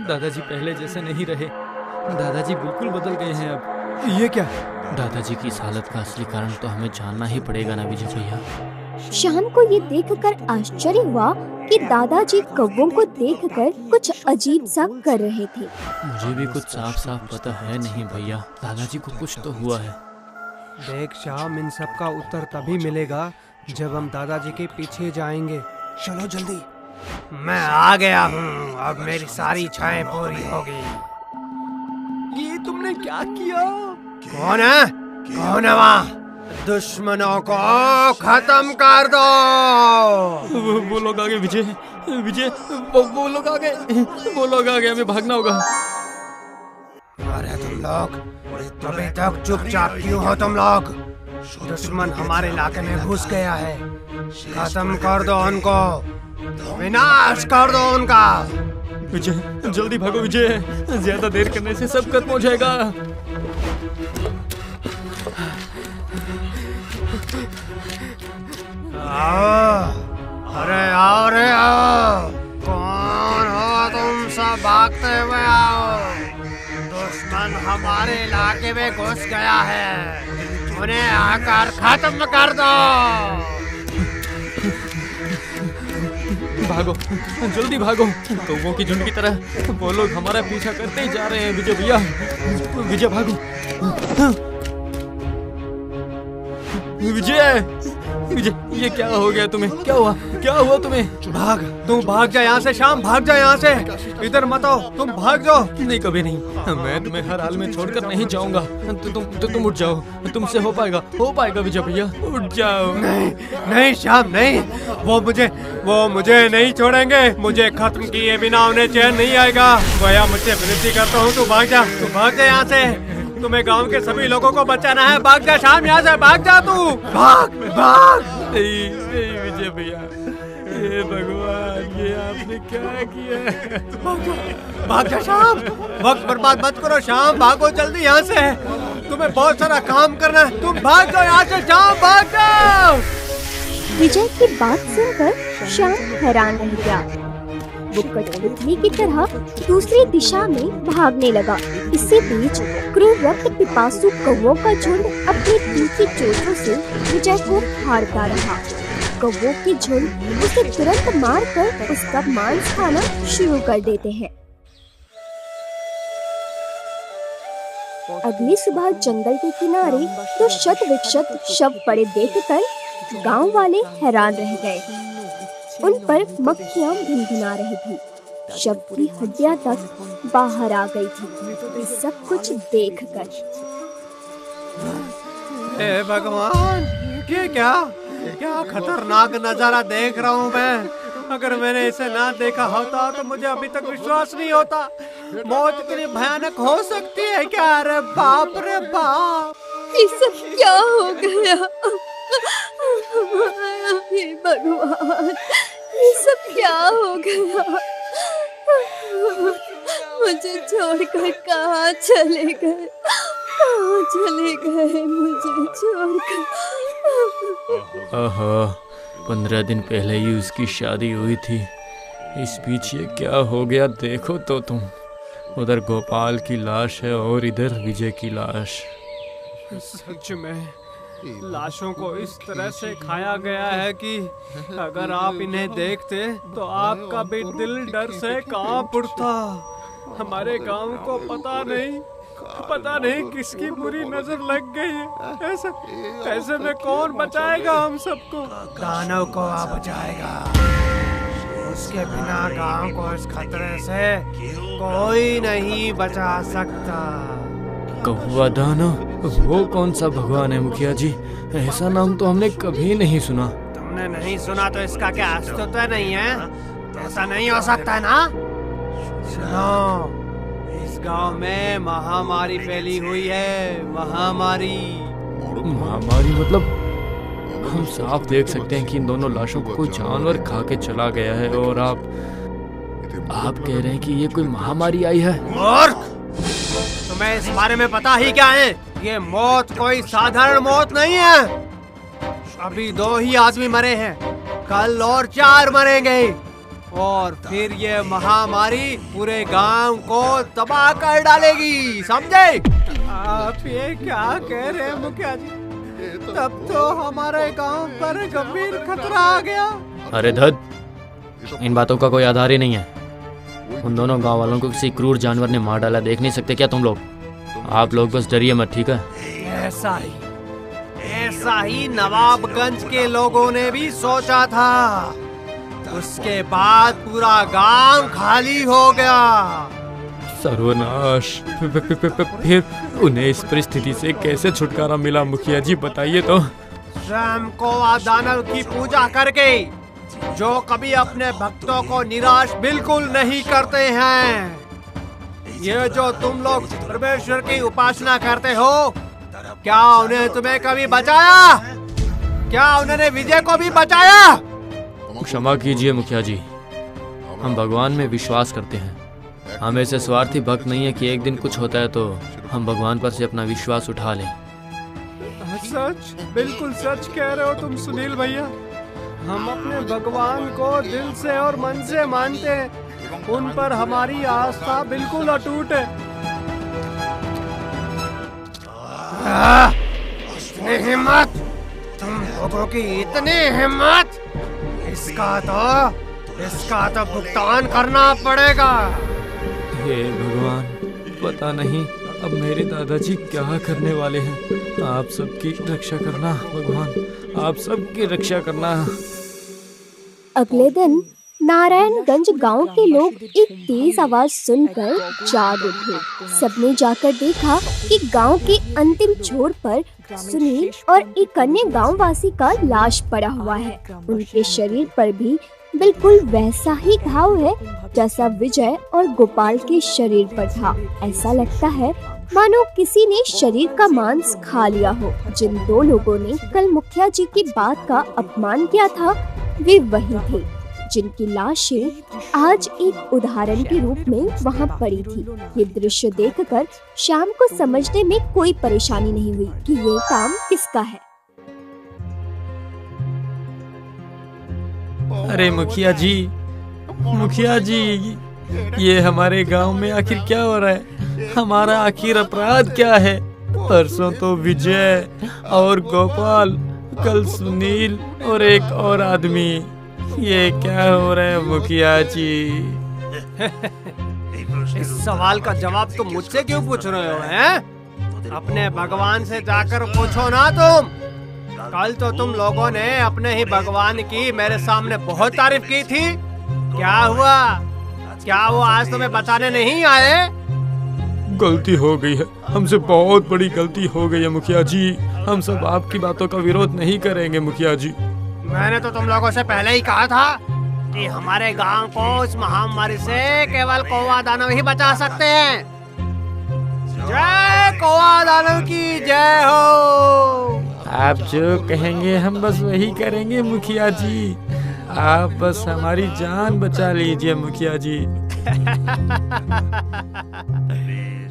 दादाजी पहले जैसे नहीं रहे। दादाजी बिल्कुल बदल गए हैं अब। ये क्या? दादाजी की इस हालत का असली कारण तो हमें जानना ही पड़ेगा ना विजय भैया। श्याम को ये देखकर आश्चर्य हुआ कि दादाजी कौवों को देखकर कुछ अजीब सा कर रहे थे। मुझे भी कुछ साफ साफ पता है नहीं भैया, दादाजी को कुछ तो हुआ है। देख श्याम, इन सब का उत्तर तभी मिलेगा जब हम दादाजी के पीछे जाएंगे। चलो जल्दी। मैं आ गया हूँ, अब मेरी सारी इच्छाएं पूरी होगी। ये तुमने क्या किया? कौन है? कौन है वहाँ? दुश्मनों को खत्म कर दो। वो लोग आ गए विजय, विजय वो लोग आ गए, वो लोग आ गए, हमें भागना होगा। अरे तुम लोग अभी तक चुपचाप क्यों हो तुम लोग? दुश्मन हमारे इलाके में घुस गया है, खत्म कर दो उनको, विनाश कर दो उनका। विजय जल्दी भागो विजय, ज्यादा देर करने से सब खत्म हो जाएगा। आओ, अरे आओ रे आओ। कौन हो तुम सब? भागते हुए आओ। दुश्मन हमारे इलाके में घुस गया है, उन्हें आकर खत्म कर दो। भागो जल्दी भागो, कौवों की झुंड की तरह वो लोग हमारा पीछा करते ही जा रहे हैं। विजय भैया, विजय भागो। विजय, विजय ये क्या हो गया तुम्हें? क्या हुआ? क्या हुआ तुम्हें? भाग, तुम भाग जा यहाँ से श्याम, भाग जा यहाँ से। इधर मत आओ, तुम भाग जाओ। नहीं कभी नहीं, मैं तुम्हें हर हाल में छोड़कर नहीं जाऊंगा। तुम उठ जाओ, तुमसे हो पाएगा विजय भैया, उठ जाओ। नहीं नहीं श्याम नहीं, वो मुझे नहीं छोड़ेंगे। मुझे खत्म किए बिना उन्हें चैन नहीं आएगा। भैया मुझसे विनती करता हूँ, तू भाग जा यहाँ से। तुम्हें गांव के सभी लोगों को बचाना है। भाग जा श्याम यहाँ से, भाग जा तू, भाग। नहीं विजय भैया, हे भगवान, ये आपने क्या किया? भाग जा श्याम, वक्त बर्बाद मत करो श्याम, भागो जल्दी यहाँ से। तुम्हें बहुत सारा काम करना है, तुम भाग जाओ यहाँ से श्याम, भाग जाओ। विजय की बात सुनकर श्याम हैरान रह गया। वो कठपुतली की तरह दूसरी दिशा में भागने लगा। इसी बीच क्रूर रक्त पिपासु कौवों का झुंड अपनी तीखी चोटों से विजय को फाड़ता रहा। कौवों की झुंड उसे तुरंत मारकर उसका मांस खाना शुरू कर देते हैं। अगली सुबह जंगल के किनारे दो शत विक्षत शव पड़े देखकर गांव वाले हैरान रह गए। उन पर मक्खियां भिनभिना रही थी, शव की हड्डियां तक बाहर आ गई थी। ये सब कुछ देखकर हे भगवान, ये क्या खतरनाक नजारा देख रहा हूँ मैं। अगर मैंने इसे ना देखा होता तो मुझे अभी तक विश्वास नहीं होता। मौत इतनी भयानक हो सकती है क्या? अरे बाप रे बाप, ये सब क्या हो गया? हे भगवान, ये सब क्या हो गया? मुझे छोड़कर कहाँ चले गए? मुझे छोड़कर? 15 दिन पहले ही उसकी शादी हुई थी। इस बीच ये क्या हो गया देखो तो तुम। उधर गोपाल की लाश है और इधर विजय की लाश। सच में लाशों को इस तरह से खाया गया है कि अगर आप इन्हें देखते तो आपका भी दिल डर से कांप उठता। हमारे गांव को पता नहीं किसकी बुरी नजर लग गई है। ऐसे में कौन बचाएगा हम सबको? दानव को आ बचाएगा। उसके बिना गांव को इस खतरे से कोई नहीं बचा सकता। कौवा दानव? वो कौन सा भगवान है मुखिया जी? ऐसा नाम तो हमने कभी नहीं सुना। तुमने नहीं सुना तो इसका क्या अस्तित्व नहीं है? ऐसा नहीं हो सकता ना। सुनो, इस गांव में महामारी फैली हुई है। महामारी मतलब हम साफ देख सकते हैं कि इन दोनों लाशों को कोई जानवर खा के चला गया है और आप कह रहे हैं कि ये कोई महामारी आई है। मूर्ख, तुम्हें इस बारे में पता ही क्या है? ये मौत कोई साधारण मौत नहीं है। अभी 2 ही आदमी मरे हैं, कल और 4 मरेंगे। और फिर ये महामारी पूरे गांव को तबाह कर डालेगी, समझे? आप ये क्या कह रहे हैं मुखिया जी? तब तो हमारे गांव पर गंभीर खतरा आ गया। अरे धत, इन बातों का कोई आधार ही नहीं है। उन दोनों गांव वालों को किसी क्रूर जानवर ने मार डाला, देख नहीं सकते क्या तुम लोग? आप लोग बस डरिए मत, ठीक है? ऐसा ही नवाबगंज के लोगों ने भी सोचा था। उसके बाद पूरा गांव खाली हो गया। सर्वनाश। फिर उन्हें इस परिस्थिति से कैसे छुटकारा मिला मुखिया जी, बताइए तो। स्वयं कोवा दानव की पूजा करके, जो कभी अपने भक्तों को निराश बिल्कुल नहीं करते हैं। ये जो तुम लोग परमेश्वर की उपासना करते हो, क्या उन्हें तुम्हें कभी बचाया? क्या उन्होंने विजय को भी बचाया? क्षमा कीजिए मुखिया जी, हम भगवान में विश्वास करते हैं। हम ऐसे स्वार्थी भक्त नहीं है कि एक दिन कुछ होता है तो हम भगवान पर से अपना विश्वास उठा लें। सच, बिल्कुल सच कह रहे हो तुम सुनील भैया। हम अपने भगवान को दिल से और मन से मानते हैं। उन पर हमारी आस्था बिल्कुल अटूट है। इतनी हिम्मत, तुम लोगों की इतनी हिम्मत! इसका तो भुगतान करना पड़ेगा। हे भगवान, पता नहीं अब मेरे दादाजी क्या करने वाले हैं। आप सबकी रक्षा करना भगवान, आप सबकी रक्षा करना। अगले दिन नारायणगंज गांव के लोग एक तेज आवाज सुनकर जाग उठे। सबने जाकर देखा कि गांव के अंतिम छोर पर सुनील और एक अन्य गांववासी का लाश पड़ा हुआ है। उनके शरीर पर भी बिल्कुल वैसा ही घाव है जैसा विजय और गोपाल के शरीर पर था। ऐसा लगता है मानो किसी ने शरीर का मांस खा लिया हो। जिन दो लोगों ने कल मुखिया जी की बात का अपमान किया था, वे वही थे जिनकी लाशें आज एक उदाहरण के रूप में वहां पड़ी थी। ये दृश्य देखकर श्याम को समझने में कोई परेशानी नहीं हुई कि ये काम किसका है। अरे मुखिया जी, ये हमारे गांव में आखिर क्या हो रहा है? हमारा आखिर अपराध क्या है? परसों तो विजय और गोपाल, कल सुनील और एक और आदमी। ये क्या हो रहा है मुखिया जी? इस सवाल का जवाब तुम मुझसे क्यों पूछ रहे हो हैं? अपने भगवान से जाकर पूछो ना तुम। कल तो तुम लोगों ने अपने ही भगवान की मेरे सामने बहुत तारीफ की थी। क्या हुआ? क्या वो आज तुम्हें बचाने नहीं आए? गलती हो गई है, हमसे बहुत बड़ी गलती हो गई है मुखिया जी। हम सब आपकी बातों का विरोध नहीं करेंगे मुखिया जी। मैंने तो तुम लोगों से पहले ही कहा था कि हमारे गांव को इस महामारी से केवल कौवा दानव ही बचा सकते हैं। जय कौवा दानव की जय हो। आप जो कहेंगे हम बस वही करेंगे मुखिया जी। आप बस हमारी जान बचा लीजिए मुखिया जी।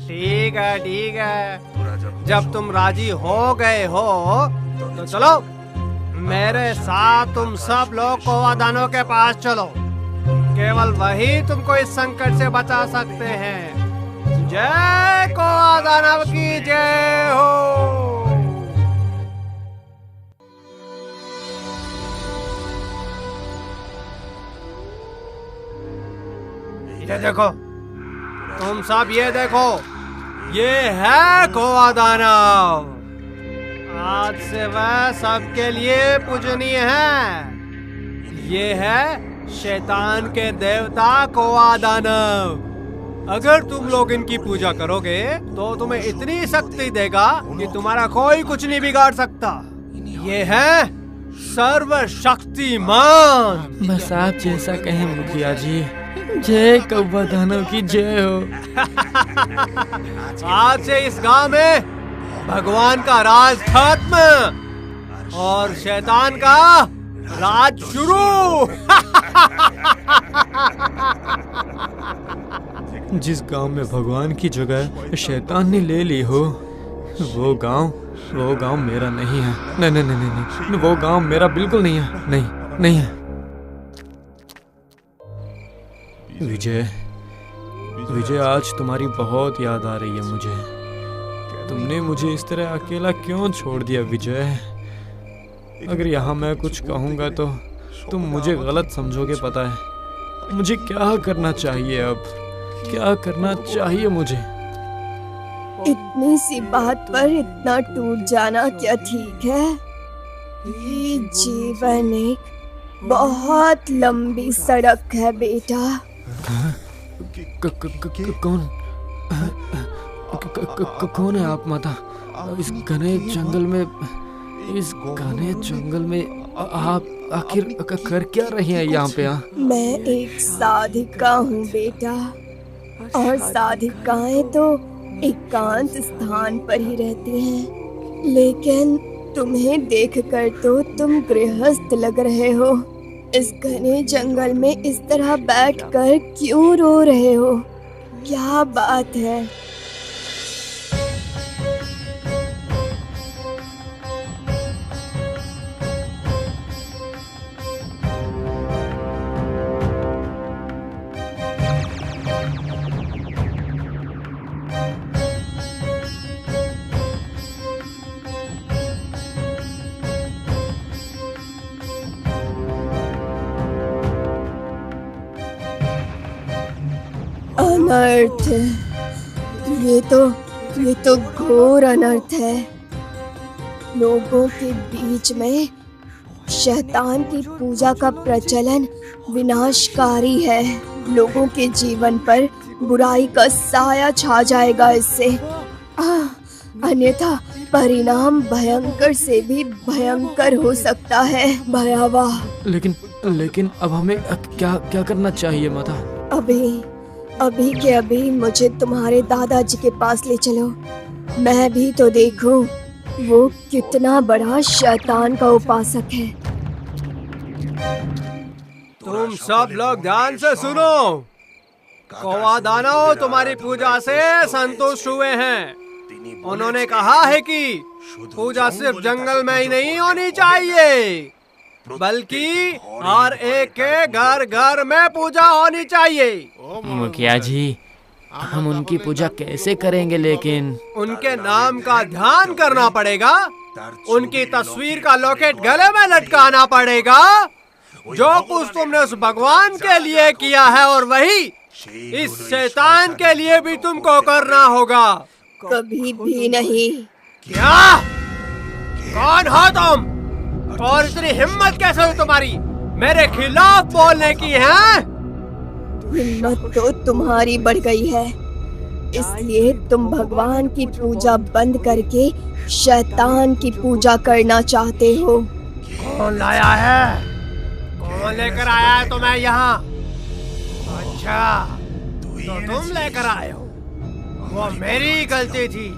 ठीक है, जब तुम राजी हो गए हो तो चलो मेरे साथ। तुम सब लोग कौवा दानव के पास चलो, केवल वही तुमको इस संकट से बचा सकते हैं। जय कौवा दानव की जय हो। ये देखो, तुम सब ये देखो, ये है कौवा दानव। आज से वह सबके लिए पूजनीय है। ये है शैतान के देवता कौवा दानव। अगर तुम लोग इनकी पूजा करोगे तो तुम्हें इतनी शक्ति देगा कि तुम्हारा कोई कुछ नहीं बिगाड़ सकता। ये है सर्वशक्तिमान। बस आप जैसा कहें मुखिया जी। जय कौवा दानव की जय हो। आज से इस गांव में भगवान का राज खत्म और शैतान का राज शुरू। जिस गांव में भगवान की जगह शैतान ने ले ली हो, वो गांव मेरा नहीं है। नहीं, वो गांव मेरा बिल्कुल नहीं है। नहीं है। विजय, विजय आज तुम्हारी बहुत याद आ रही है मुझे। तुमने मुझे इस तरह अकेला क्यों छोड़ दिया विजय? अगर यहाँ मैं कुछ कहूँगा तो तुम मुझे गलत समझोगे, पता है। मुझे क्या करना चाहिए अब? क्या करना चाहिए मुझे? इतनी सी बात पर इतना टूट जाना क्या ठीक है? ये जीवन एक बहुत लंबी सड़क है बेटा। कौन है आप माता? इस घने जंगल में आप आखिर कर क्या रही हैं यहाँ पे? मैं एक साधिका हूँ बेटा, और साधिकाएं तो एकांत स्थान पर ही रहती हैं। लेकिन तुम्हें देखकर तो तुम गृहस्थ लग रहे हो। इस घने जंगल में इस तरह बैठकर क्यों रो रहे हो? क्या बात है? अनर्थ, ये तो घोर अनर्थ है। लोगों के बीच में शैतान की पूजा का प्रचलन विनाशकारी है। लोगों के जीवन पर बुराई का साया छा जाएगा इससे। अन्यथा परिणाम भयंकर से भी भयंकर हो सकता है, भयावह। लेकिन अब हमें क्या करना चाहिए माता? अभी के अभी मुझे तुम्हारे दादाजी के पास ले चलो। मैं भी तो देखूं वो कितना बड़ा शैतान का उपासक है। तुम सब लोग ध्यान से सुनो। कौवा दानव तुम्हारी पूजा से संतुष्ट हुए हैं। उन्होंने कहा है कि पूजा सिर्फ जंगल में ही नहीं होनी चाहिए, बल्कि हर एक के घर घर में पूजा होनी चाहिए। मुखिया जी, हम उनकी पूजा कैसे करेंगे? लेकिन उनके नाम का ध्यान करना पड़ेगा, उनकी तस्वीर का लॉकेट गले में लटकाना पड़ेगा। जो कुछ तुमने उस भगवान के लिए किया है, और वही इस शैतान के लिए भी तुमको करना होगा। कभी भी नहीं। क्या? कौन हो तुम? और इतनी हिम्मत कैसे हुई तुम्हारी मेरे खिलाफ बोलने की? है हिम्मत तो तुम्हारी बढ़ गई है, इसलिए तुम भगवान की पूजा बंद करके शैतान की पूजा करना चाहते हो। कौन लाया है? कौन लेकर आया है तुम्हें यहाँ? अच्छा, तो तुम लेकर आए हो। वो मेरी गलती थी।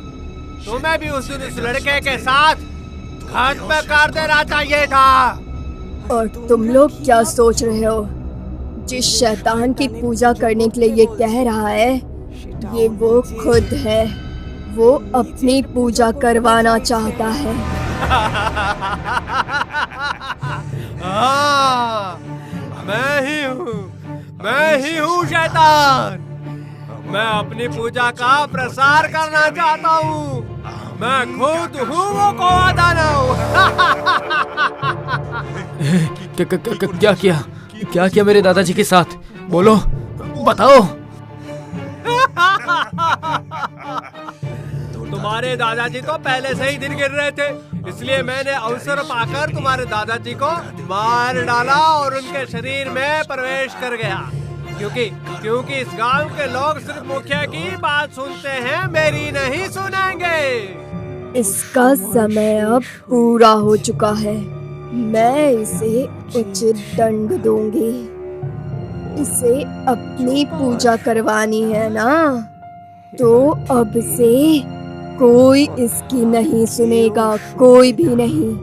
तुम्हें भी उस दिन उस लड़के के साथ खत्म कर देना चाहिए था। और तुम लोग क्या सोच रहे हो? जिस शैतान की पूजा करने के लिए ये कह रहा है, ये वो खुद है। वो अपनी पूजा करवाना चाहता है। मैं ही हूँ शैतान। मैं अपनी पूजा का प्रसार करना चाहता हूँ। मैं खुद हूँ वो कौवा दानव। क्या किया मेरे दादाजी के साथ? बोलो, बताओ। तुम्हारे दादाजी तो पहले से ही दिन गिर रहे थे, इसलिए मैंने अवसर पाकर तुम्हारे दादाजी को मार डाला और उनके शरीर में प्रवेश कर गया। क्योंकि इस गांव के लोग सिर्फ मुखिया की बात सुनते हैं, मेरी नहीं सुनेंगे। इसका समय अब पूरा हो चुका है। मैं इसे उचित दंड दूंगी। इसे अपनी पूजा करवानी है ना, तो अब से कोई इसकी नहीं सुनेगा, कोई भी नहीं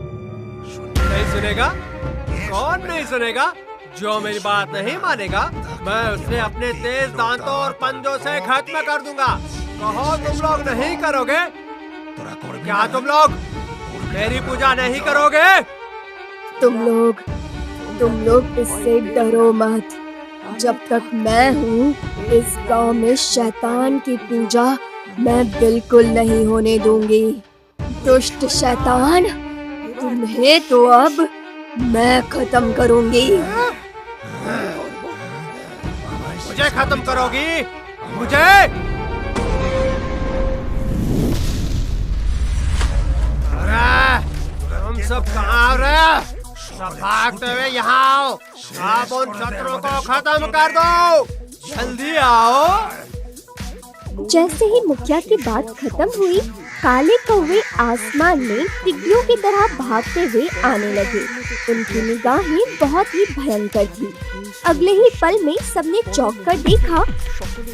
सुनेगा। कौन नहीं सुनेगा? जो मेरी बात नहीं मानेगा, मैं उसे अपने तेज दांतों और पंजों से खत्म कर दूंगा। कहो तुम लोग नहीं करोगे? क्या तुम लोग मेरी पूजा नहीं करोगे? तुम लोग इससे डरो मत। जब तक मैं हूँ इस गांव में शैतान की पूजा मैं बिल्कुल नहीं होने दूंगी। दुष्ट शैतान, तुम्हें तो अब मैं खत्म करूंगी। मुझे खत्म करोगी? मुझे? अरे तुम सब कहाँ रहे? सब भागते हुए यहाँ आओ। आप उन शत्रुओं को खत्म कर दो। जल्दी आओ। जैसे ही मुखिया की बात खत्म हुई, काले कौवे आसमान में टिड्डियों की तरह भागते हुए आने लगे। उनकी निगाहें बहुत ही भयंकर थी। अगले ही पल में सबने चौंक कर देखा।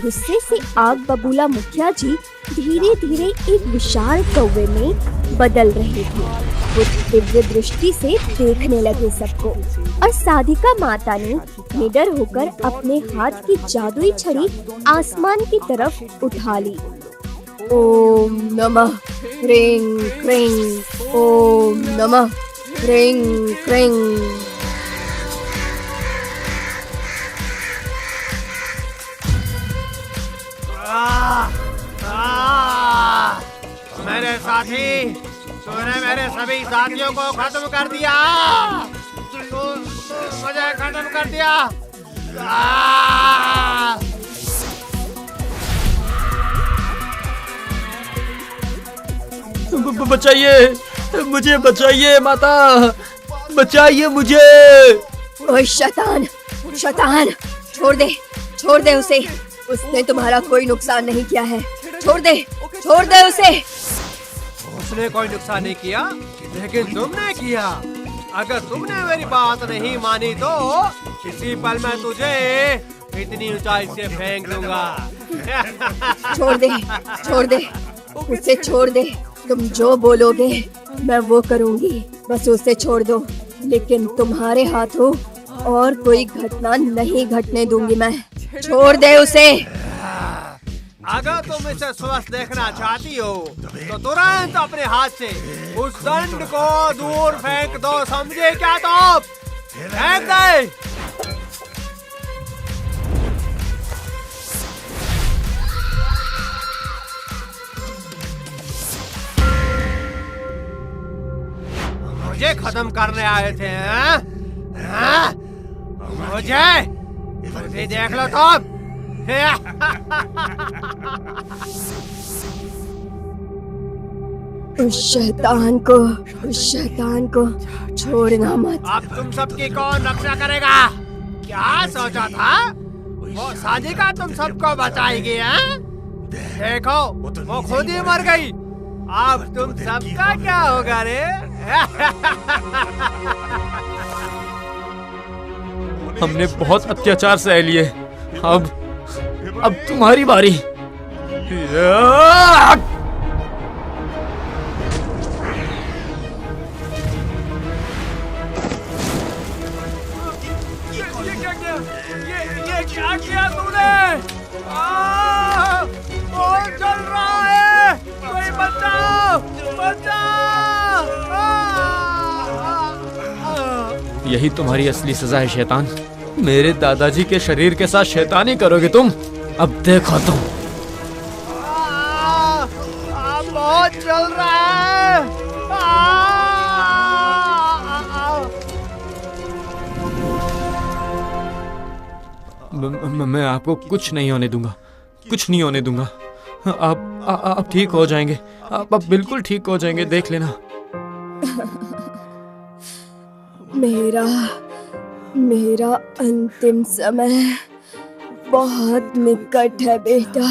गुस्से से आग बबूला मुखिया जी धीरे धीरे एक विशाल कौवे में बदल रहे थे। वो दिव्य दृष्टि से देखने लगे सबको, और साधिका माता ने निडर होकर अपने हाथ की जादुई छड़ी आसमान की तरफ उठा ली। ओम नमः ह्रीं क्रीं, ओम नमः ह्रीं क्रीं। मेरे साथी, तूने मेरे सभी साथियों को खत्म कर दिया। तू मुझे खत्म कर दिया। बचाइए मुझे, बचाइए माता, बचाइए मुझे। ओए शैतान, शैतान, छोड़ दे उसे। उसने तुम्हारा कोई नुकसान नहीं किया है। छोड़ दे उसे। उसने कोई नुकसान नहीं किया, लेकिन तुमने किया। अगर तुमने मेरी बात नहीं मानी तो इसी पल मैं तुझे इतनी ऊंचाई से फेंक दूंगा। छोड़ दे उसे, छोड़ दे। तुम जो बोलोगे मैं वो करूंगी। बस उसे छोड़ दो, लेकिन तुम्हारे हाथों और कोई घटना नहीं घटने दूंगी मैं। छोड़ दे उसे। अगर तुम इसे स्वस्थ देखना चाहती हो तो तुरंत अपने हाथ से उस दंड को दूर फेंक दो, समझे क्या? तो फेंक दे। मुझे खत्म करने आए थे, हाँ? मुझे देख लो तुम। उस शैतान को छोड़ना मत। अब तुम सबकी कौन रक्षा करेगा? क्या सोचा था? वो साजिका तुम सबको बचाएगी, हैं? देखो वो खुद ही मर गई। अब तुम सबका क्या होगा रे? हमने बहुत अत्याचार सह लिए, अब तुम्हारी बारी। ये क्या किया तूने? कौन चल रहा है? कोई बचाओ! यही तुम्हारी असली सजा है शैतान। मेरे दादाजी के शरीर के साथ शैतानी करोगे तुम। अब देखो तुम। बहुत चल रहा है। मैं आपको कुछ नहीं होने दूंगा। आप ठीक हो जाएंगे। आप बिल्कुल ठीक हो जाएंगे, देख लेना। मेरा अंतिम समय बहुत निकट है बेटा,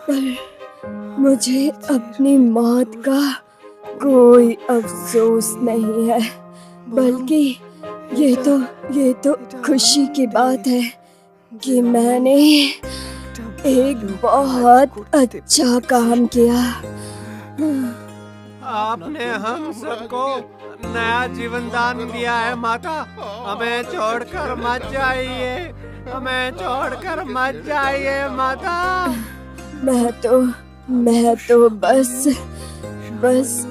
पर मुझे अपनी मौत का कोई अफसोस नहीं है, बल्कि ये तो खुशी की बात है कि मैंने एक बहुत अच्छा काम किया। आपने हम सबको नया जीवन दान दिया है माता। हमें छोड़कर मत जाइए माता। मैं तो बस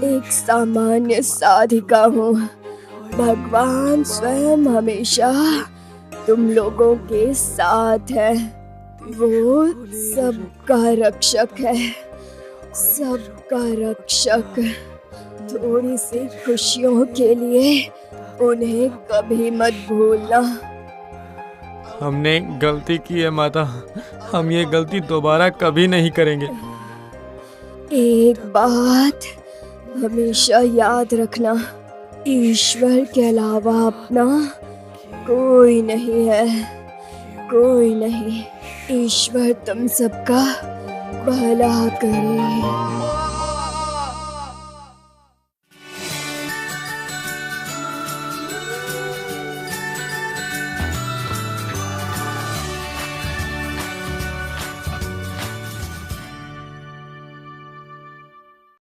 एक सामान्य साधिका हूँ। भगवान स्वयं हमेशा तुम लोगों के साथ है। वो सबका रक्षक है, सबका रक्षक। थोड़ी सी खुशियों के लिए उन्हें कभी मत भूलना। हमने गलती की है माता, हम ये गलती दोबारा कभी नहीं करेंगे। एक बात हमेशा याद रखना, ईश्वर के अलावा अपना कोई नहीं है, कोई नहीं। ईश्वर तुम सबका भला करे।